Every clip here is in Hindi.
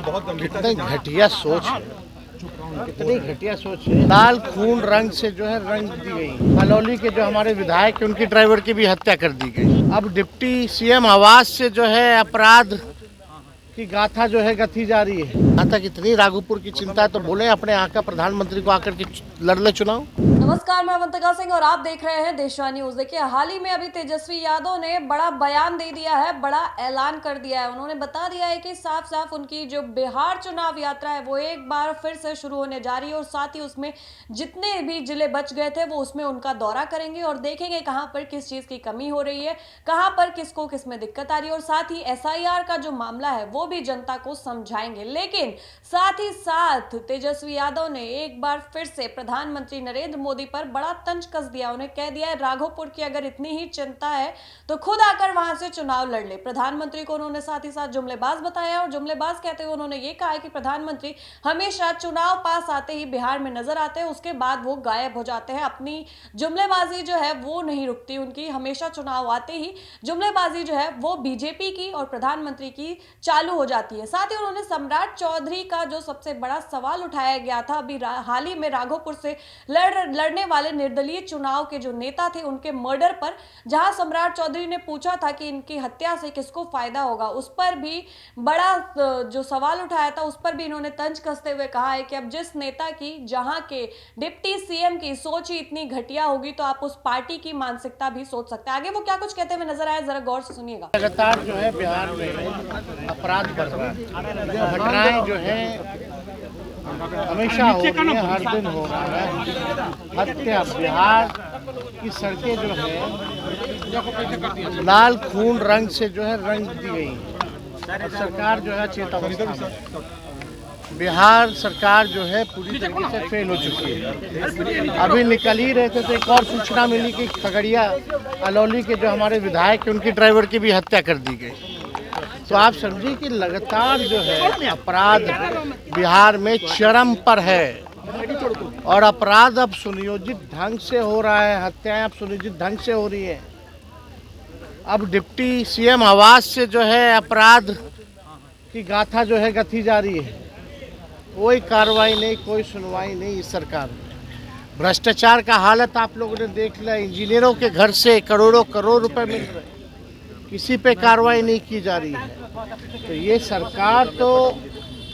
बहुत गंभीरता कितनी घटिया सोच है, कितनी घटिया सोच है। लाल खून रंग से जो है रंग दी गई। अलौली के जो हमारे विधायक हैं उनकी ड्राइवर की भी हत्या कर दी गई। अब डिप्टी सीएम आवास से जो है अपराध की गाथा जो है गथी जा रही है। यहाँ तक इतनी राघोपुर की चिंता है तो बोले अपने यहाँ का प्रधानमंत्री को आकर के लड़ ले चुनाव। नमस्कार, मैं अवंतिका सिंह और आप देख रहे हैं देशवा न्यूज। देखिए, हाल ही में अभी तेजस्वी यादव ने बड़ा बयान दे दिया है, बड़ा ऐलान कर दिया है। उन्होंने बता दिया है कि साफ साफ उनकी जो बिहार चुनाव यात्रा है वो एक बार फिर से शुरू होने जा रही है और साथ ही उसमें जितने भी जिले बच गए थे वो उसमें उनका दौरा करेंगे और देखेंगे कहां पर किस चीज की कमी हो रही है, कहां पर किसको किस में दिक्कत आ रही है और साथ ही एसआईआर का जो मामला है वो भी जनता को समझाएंगे। लेकिन साथ ही साथ तेजस्वी यादव ने एक बार फिर से प्रधानमंत्री नरेंद्र मोदी पर बड़ा तंज कस दिया। उन्हें कह दिया है राघोपुर की अगर इतनी ही चिंता है तो खुद आकर वहां से चुनाव लड़ ले। प्रधानमंत्री को उन्होंने साथ ही साथ जुमलेबाज बताया और जुमलेबाज कहते हुए उन्होंने ये कहा कि प्रधानमंत्री हमेशा चुनाव पास आते ही बिहार में नजर आते हैं, उसके बाद वो गायब हो जाते हैं। अपनी जुमलेबाजी जो है वो नहीं रुकती उनकी, हमेशा चुनाव आते ही जुमलेबाजी जो है वो बीजेपी की और प्रधानमंत्री की चालू हो जाती है। साथ ही उन्होंने सम्राट चौधरी का जो सबसे बड़ा सवाल उठाया गया था अभी हाल ही में राघोपुर से लड़ने वाले निर्दलीय चुनाव के जो नेता थे उनके मर्डर पर, जहां सम्राट चौधरी ने पूछा था कि इनकी हत्या से किसको फायदा होगा, उस पर भी बड़ा जो सवाल उठाया था उस पर भी इन्होंने तंज कसते हुए कहा है कि अब जिस नेता की, जहां के डिप्टी सीएम की सोच ही इतनी घटिया होगी तो आप उस पार्टी की मानसिकता भी सोच सकते हैं। आगे वो क्या कुछ कहते हुए नजर आए, जरा गौर से सुनिएगा। लगातार जो है बिहार में अपराध बढ़ रहा है, घटनाएं जो है हमेशा हो रही है, हर दिन हो रहा है। हत्या, बिहार की सड़कें जो है लाल खून रंग से जो है रंग दी गई है और सरकार जो है चेतावनी। बिहार सरकार जो है पूरी तरीके से फेल हो चुकी है। अभी निकल ही रहे थे तो एक और सूचना मिली कि खगड़िया अलौली के जो हमारे विधायक हैं उनकी ड्राइवर की भी हत्या कर दी गई। तो आप समझिए कि लगातार जो है अपराध बिहार में चरम पर है और अपराध अब सुनियोजित ढंग से हो रहा है, हत्याएं अब सुनियोजित ढंग से हो रही है। अब डिप्टी सीएम आवास से जो है अपराध की गाथा जो है गथी जा रही है। कोई कार्रवाई नहीं, कोई सुनवाई नहीं इस सरकार में। भ्रष्टाचार का हालत आप लोगों ने देख लिया। इंजीनियरों के घर से करोड़ों करोड़ रुपए मिल रहे, किसी पे कार्रवाई नहीं की जा रही है। तो ये सरकार तो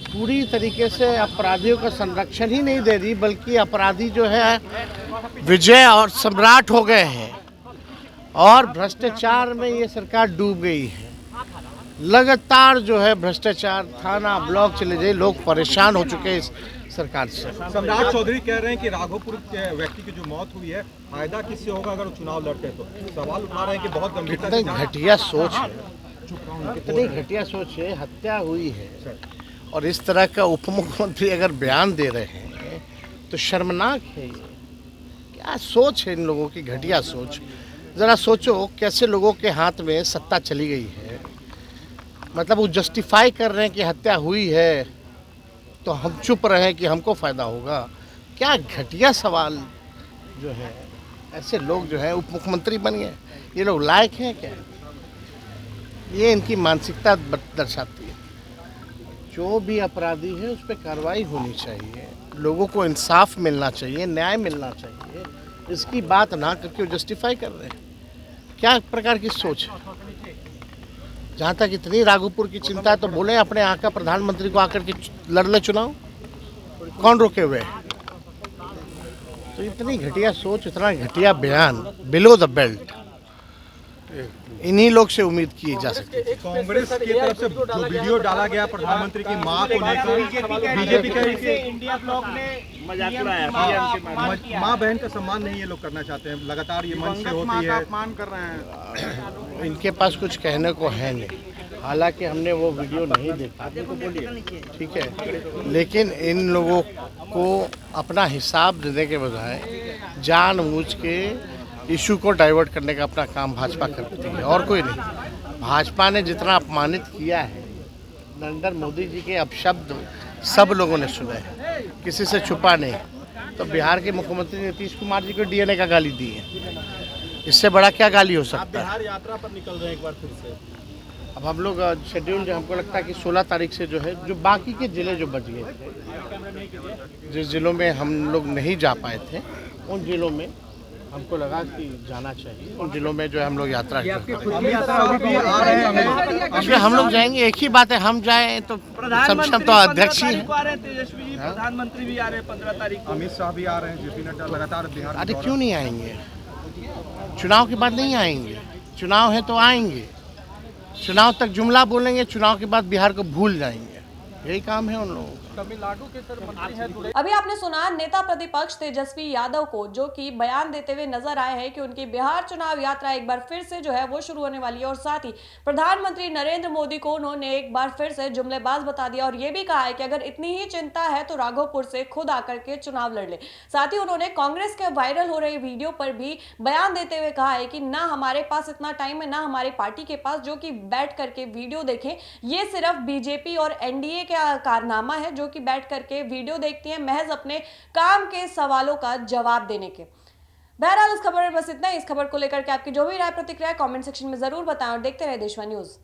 पूरी तरीके से अपराधियों का संरक्षण ही नहीं दे रही, बल्कि अपराधी जो है विजय और सम्राट हो गए हैं और भ्रष्टाचार में ये सरकार डूब गई है। लगातार जो है भ्रष्टाचार, थाना ब्लॉक चले जाए, लोग परेशान हो चुके हैं इस सरकार से। सम्राट चौधरी कह रहे हैं कि राघोपुर के व्यक्ति की जो मौत हुई है फायदा किससे होगा अगर वो चुनाव लड़ते हैं, तो सवाल उठा रहे हैं कि बहुत गंभीरता। कितनी घटिया सोच है, कितनी घटिया सोच है। हत्या हुई है और इस तरह का उप मुख्यमंत्री अगर बयान दे रहे हैं तो शर्मनाक है। क्या सोच है इन लोगों की, घटिया सोच। ज़रा सोचो कैसे लोगों के हाथ में सत्ता चली गई है। मतलब वो जस्टिफाई कर रहे हैं कि हत्या हुई है तो हम चुप रहे कि हमको फ़ायदा होगा। क्या घटिया सवाल जो है। ऐसे लोग जो है उप मुख्यमंत्री बन गए, ये लोग लायक हैं क्या? ये इनकी मानसिकता दर्शाती है। जो भी अपराधी है उस पर कार्रवाई होनी चाहिए, लोगों को इंसाफ मिलना चाहिए, न्याय मिलना चाहिए। इसकी बात ना करके वो जस्टिफाई कर रहे हैं। क्या प्रकार की सोच है? जहाँ तक इतनी राघोपुर की चिंता है तो बोले अपने यहाँ का प्रधानमंत्री को आकर के लड़ ले चुनाव। कौन रोके हुए? तो इतनी घटिया सोच, इतना घटिया बयान बिलो द बेल्ट इन्हीं लोग से उम्मीद की जा सकती है। कांग्रेस की तरफ से जो वीडियो डाला गया प्रधानमंत्री की मां को लेकर, बीजेपी का इंडिया ब्लॉक ने मजाक उड़ाया, मां बहन का सम्मान नहीं ये लोग करना चाहते हैं, लगातार ये मंच से होती है, अपमान कर रहे हैं। इनके पास कुछ कहने को है नहीं। हालांकि हमने वो वीडियो नहीं देखा, ठीक है, लेकिन इन लोगों को अपना हिसाब देने के बजाय जानबूझ के इशू को डाइवर्ट करने का अपना काम भाजपा करती है और कोई नहीं। भाजपा ने जितना अपमानित किया है, नरेंद्र मोदी जी के अपशब्द सब लोगों ने सुने हैं, किसी से छुपा नहीं। तो बिहार के मुख्यमंत्री नीतीश कुमार जी को डीएनए का गाली दी है, इससे बड़ा क्या गाली हो सकता है? बिहार यात्रा पर निकल रहे हैं एक बार फिर से। अब हम लोग शेड्यूल जो हमको लगता है कि 16 तारीख से जो है, जो बाकी के ज़िले जो बच गए थे, जिस ज़िलों में हम लोग नहीं जा पाए थे, उन ज़िलों में हमको लगा कि जाना चाहिए। उन ज़िलों में जो है हम लोग यात्रा इसलिए हम लोग जाएंगे। एक ही बात है, हम जाएँ तो सक्षम तो अध्यक्ष ही है। तेजस्वी जी प्रधानमंत्री भी आ रहे हैं 15 तारीख को। अमित शाह भी आ रहे हैं, जेपी नड्डा लगातार बिहार में अरे दौरा- क्यों नहीं आएंगे? चुनाव के बाद नहीं आएंगे? चुनाव है तो आएंगे। चुनाव तक जुमला बोलेंगे, चुनाव के बाद बिहार को भूल जाएंगे। यही काम है उन लोगों का। अभी आपने सुना नेता प्रतिपक्ष तेजस्वी यादव को, जो कि बयान देते हुए नजर आए हैं कि उनकी बिहार चुनाव यात्रा एक बार फिर से जो है वो शुरू होने वाली है, और साथ ही प्रधानमंत्री नरेंद्र मोदी को उन्होंने एक बार फिर से जुमलेबाज बता दिया, और ये भी कहा है कि अगर इतनी ही चिंता है तो राघोपुर से खुद आकर के चुनाव लड़ ले। साथ ही उन्होंने कांग्रेस के वायरल हो रही वीडियो पर भी बयान देते हुए कहा है कि ना हमारे पास इतना टाइम है, ना हमारी पार्टी के पास जो कि बैठ करके वीडियो देखें। ये सिर्फ बीजेपी और एनडीए का कारनामा है जो कि बैठ करके वीडियो देखती है, महज अपने काम के सवालों का जवाब देने के। बहरहाल इस खबर में बस इतना ही। इस खबर को लेकर के आपकी जो भी राय प्रतिक्रिया कमेंट सेक्शन में जरूर बताएं और देखते रहे देशवा न्यूज।